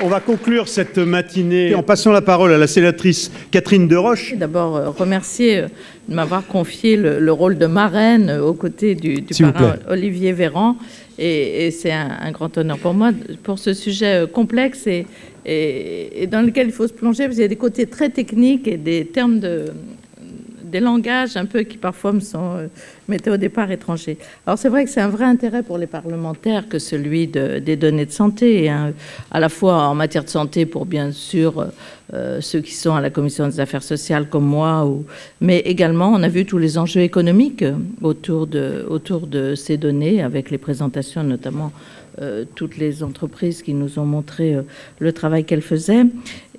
On va conclure cette matinée en passant la parole à la sénatrice Catherine Deroche. D'abord, remercier de m'avoir confié le rôle de marraine aux côtés du parrain Olivier Véran. Et c'est un grand honneur pour moi, pour ce sujet complexe et dans lequel il faut se plonger, parce qu'il y a des côtés très techniques et des termes des langages un peu qui parfois m'étaient au départ étrangers. Alors c'est vrai que c'est un vrai intérêt pour les parlementaires que celui des données de santé, et à la fois en matière de santé pour bien sûr ceux qui sont à la commission des affaires sociales comme moi, mais également on a vu tous les enjeux économiques autour de ces données, avec les présentations notamment toutes les entreprises qui nous ont montré le travail qu'elles faisaient.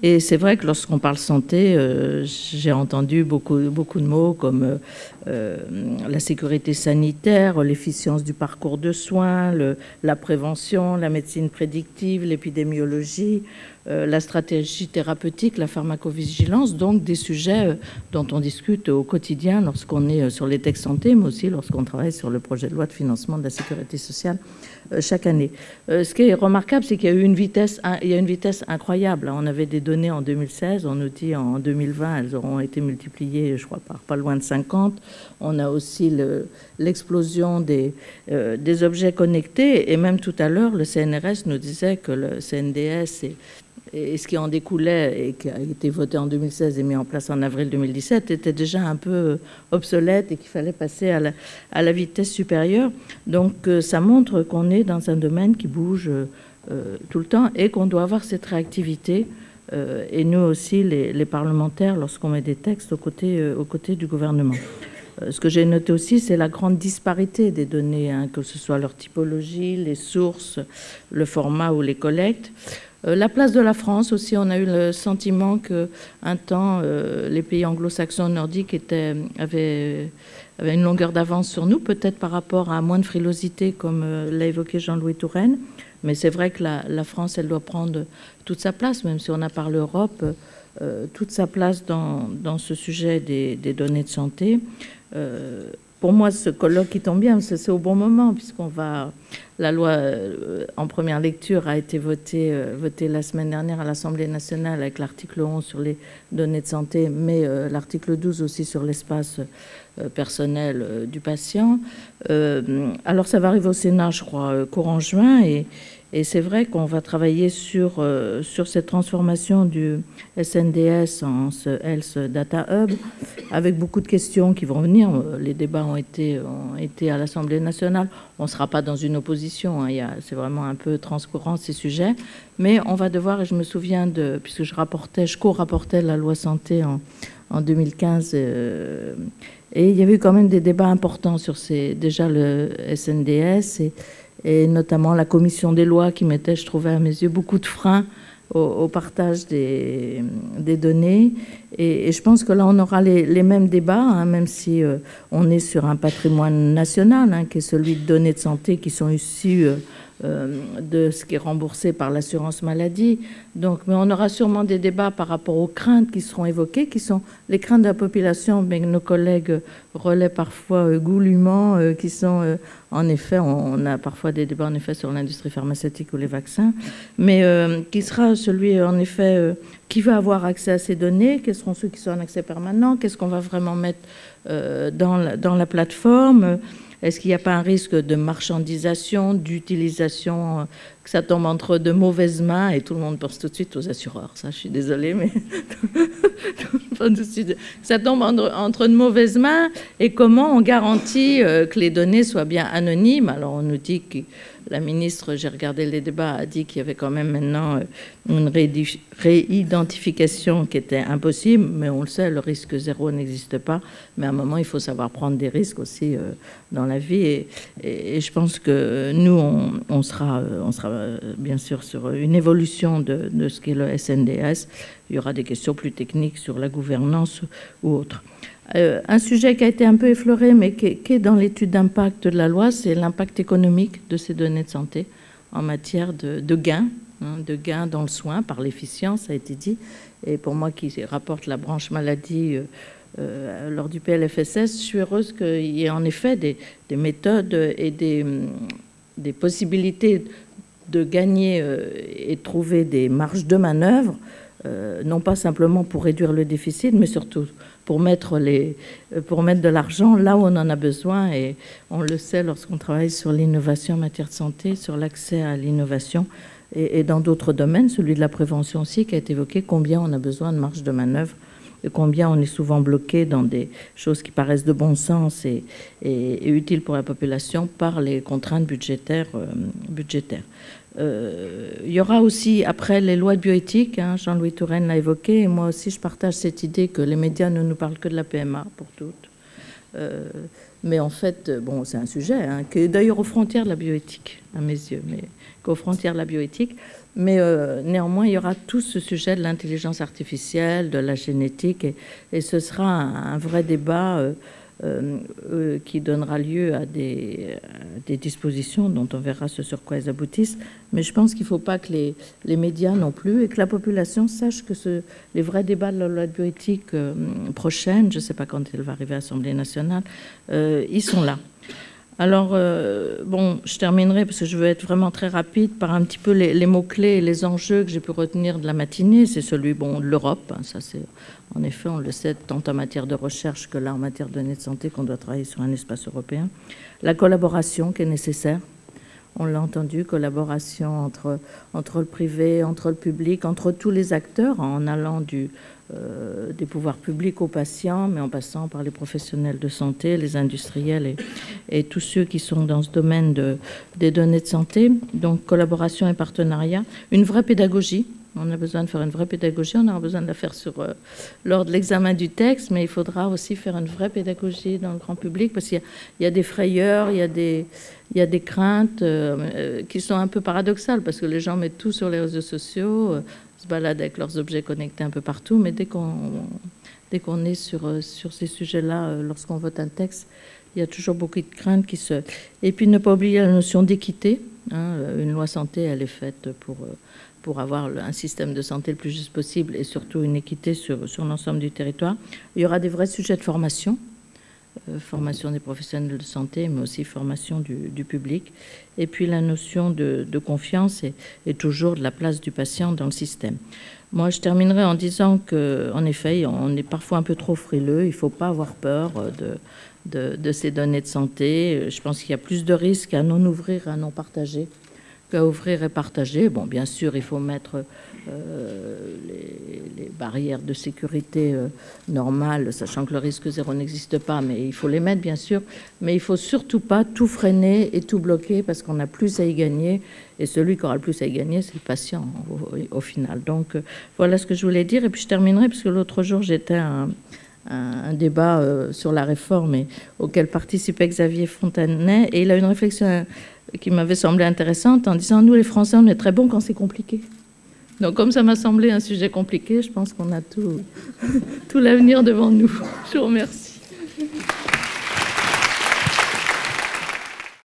Et c'est vrai que lorsqu'on parle santé, j'ai entendu beaucoup de mots comme la sécurité sanitaire, l'efficience du parcours de soins, la prévention, la médecine prédictive, l'épidémiologie, la stratégie thérapeutique, la pharmacovigilance, donc des sujets dont on discute au quotidien lorsqu'on est sur les textes santé, mais aussi lorsqu'on travaille sur le projet de loi de financement de la sécurité sociale chaque année. Ce qui est remarquable, c'est qu'il y a eu une vitesse incroyable. On avait des données en 2016, on nous dit en 2020, elles auront été multipliées, je crois, par pas loin de 50. On a aussi l'explosion des objets connectés, et même tout à l'heure, le CNRS nous disait que le CNDS et ce qui en découlait et qui a été voté en 2016 et mis en place en avril 2017 était déjà un peu obsolète et qu'il fallait passer à la vitesse supérieure. Donc ça montre qu'on est dans un domaine qui bouge tout le temps et qu'on doit avoir cette réactivité. Et nous aussi, les parlementaires, lorsqu'on met des textes aux côtés du gouvernement. Ce que j'ai noté aussi, c'est la grande disparité des données, hein, que ce soit leur typologie, les sources, le format ou les collectes. La place de la France aussi, on a eu le sentiment qu'un temps, les pays anglo-saxons nordiques avaient une longueur d'avance sur nous, peut-être par rapport à moins de frilosité, comme l'a évoqué Jean-Louis Touraine. Mais c'est vrai que la France, elle doit prendre toute sa place, même si on a par l'Europe, toute sa place dans ce sujet des données de santé. Pour moi, ce colloque qui tombe bien, c'est au bon moment, la loi en première lecture a été votée la semaine dernière à l'Assemblée nationale avec l'article 11 sur les données de santé, mais l'article 12 aussi sur l'espace personnel du patient. Alors ça va arriver au Sénat, je crois, courant juin, et c'est vrai qu'on va travailler sur cette transformation du SNDS en ce Health Data Hub, avec beaucoup de questions qui vont venir. Les débats ont été à l'Assemblée nationale. On ne sera pas dans une opposition, hein, c'est vraiment un peu transcourant ces sujets, mais on va devoir, et je me souviens puisque je co-rapportais la loi santé en 2015, et il y avait eu quand même des débats importants sur déjà le SNDS, et notamment la commission des lois qui mettait, je trouvais à mes yeux, beaucoup de freins au partage des données. Et je pense que là, on aura les mêmes débats, hein, même si on est sur un patrimoine national, hein, qui est celui de données de santé qui sont issues de ce qui est remboursé par l'assurance maladie. Donc, mais on aura sûrement des débats par rapport aux craintes qui seront évoquées, qui sont les craintes de la population, mais que nos collègues relaient parfois goulûment, qui sont en effet, on a parfois des débats en effet sur l'industrie pharmaceutique ou les vaccins, mais qui sera celui en effet qui va avoir accès à ces données, quels seront ceux qui sont en accès permanent, qu'est-ce qu'on va vraiment mettre dans la plateforme. Est-ce qu'il n'y a pas un risque de marchandisation, d'utilisation, que ça tombe entre de mauvaises mains, et tout le monde pense tout de suite aux assureurs. Ça, je suis désolée, mais ça tombe entre de mauvaises mains, et comment on garantit que les données soient bien anonymes. Alors on nous dit que la ministre, j'ai regardé les débats, a dit qu'il y avait quand même maintenant une réidentification qui était impossible, mais on le sait, le risque zéro n'existe pas. Mais à un moment, il faut savoir prendre des risques aussi dans la vie. Et je pense que nous, on sera bien sûr sur une évolution de ce qu'est le SNDS. Il y aura des questions plus techniques sur la gouvernance ou autre. Un sujet qui a été un peu effleuré, mais qui est dans l'étude d'impact de la loi, c'est l'impact économique de ces données de santé en matière de gains, hein, de gains dans le soin par l'efficience, ça a été dit. Et pour moi qui rapporte la branche maladie lors du PLFSS, je suis heureuse qu'il y ait en effet des méthodes et des possibilités de gagner et de trouver des marges de manœuvre, non pas simplement pour réduire le déficit, mais surtout pour mettre de l'argent là où on en a besoin. Et on le sait lorsqu'on travaille sur l'innovation en matière de santé, sur l'accès à l'innovation, et dans d'autres domaines, celui de la prévention aussi, qui a été évoqué, combien on a besoin de marge de manœuvre et combien on est souvent bloqué dans des choses qui paraissent de bon sens et utiles pour la population par les contraintes budgétaires. Il y aura aussi, après les lois de bioéthique, Jean-Louis Touraine l'a évoqué, et moi aussi je partage cette idée que les médias ne nous parlent que de la PMA pour toutes. Mais en fait, bon, c'est un sujet qui est d'ailleurs aux frontières de la bioéthique, à mes yeux, mais qu'aux frontières de la bioéthique. Mais néanmoins, il y aura tout ce sujet de l'intelligence artificielle, de la génétique, et ce sera un vrai débat qui donnera lieu à des dispositions dont on verra ce sur quoi elles aboutissent. Mais je pense qu'il ne faut pas que les médias non plus, et que la population sache que les vrais débats de la loi de bioéthique prochaine, je ne sais pas quand elle va arriver à l'Assemblée nationale, ils sont là. Alors, bon, je terminerai, parce que je veux être vraiment très rapide, par un petit peu les mots-clés et les enjeux que j'ai pu retenir de la matinée. C'est celui, bon, de l'Europe. Ça, c'est, en effet, on le sait, tant en matière de recherche que là, en matière de données de santé, qu'on doit travailler sur un espace européen. La collaboration qui est nécessaire. On l'a entendu, collaboration entre le privé, entre le public, entre tous les acteurs, en allant des pouvoirs publics aux patients, mais en passant par les professionnels de santé, les industriels et tous ceux qui sont dans ce domaine des données de santé. Donc, collaboration et partenariat. Une vraie pédagogie. On a besoin de faire une vraie pédagogie. On aura besoin de la faire lors de l'examen du texte, mais il faudra aussi faire une vraie pédagogie dans le grand public, parce qu'il y a des frayeurs, il y a des craintes qui sont un peu paradoxales, parce que les gens mettent tout sur les réseaux sociaux, se baladent avec leurs objets connectés un peu partout, mais dès qu'on est sur ces sujets-là, lorsqu'on vote un texte, il y a toujours beaucoup de craintes Et puis ne pas oublier la notion d'équité. Une loi santé, elle est faite pour avoir un système de santé le plus juste possible et surtout une équité sur l'ensemble du territoire. Il y aura des vrais sujets de formation, formation des professionnels de santé, mais aussi formation du public. Et puis la notion de confiance et toujours de la place du patient dans le système. Moi, je terminerai en disant qu'en effet, on est parfois un peu trop frileux. Il ne faut pas avoir peur de ces données de santé. Je pense qu'il y a plus de risques à non ouvrir, à non partager, qu'à ouvrir et partager. Bon, bien sûr, il faut mettre les barrières de sécurité normales, sachant que le risque zéro n'existe pas, mais il faut les mettre, bien sûr. Mais il ne faut surtout pas tout freiner et tout bloquer, parce qu'on a plus à y gagner. Et celui qui aura le plus à y gagner, c'est le patient, au final. Donc, voilà ce que je voulais dire. Et puis, je terminerai, parce que l'autre jour, j'étais à un débat sur la réforme auquel participait Xavier Fontanet. Et il a une réflexion qui m'avait semblé intéressante en disant « Nous, les Français, on est très bons quand c'est compliqué ». Donc, comme ça m'a semblé un sujet compliqué, je pense qu'on a tout l'avenir devant nous. Je vous remercie.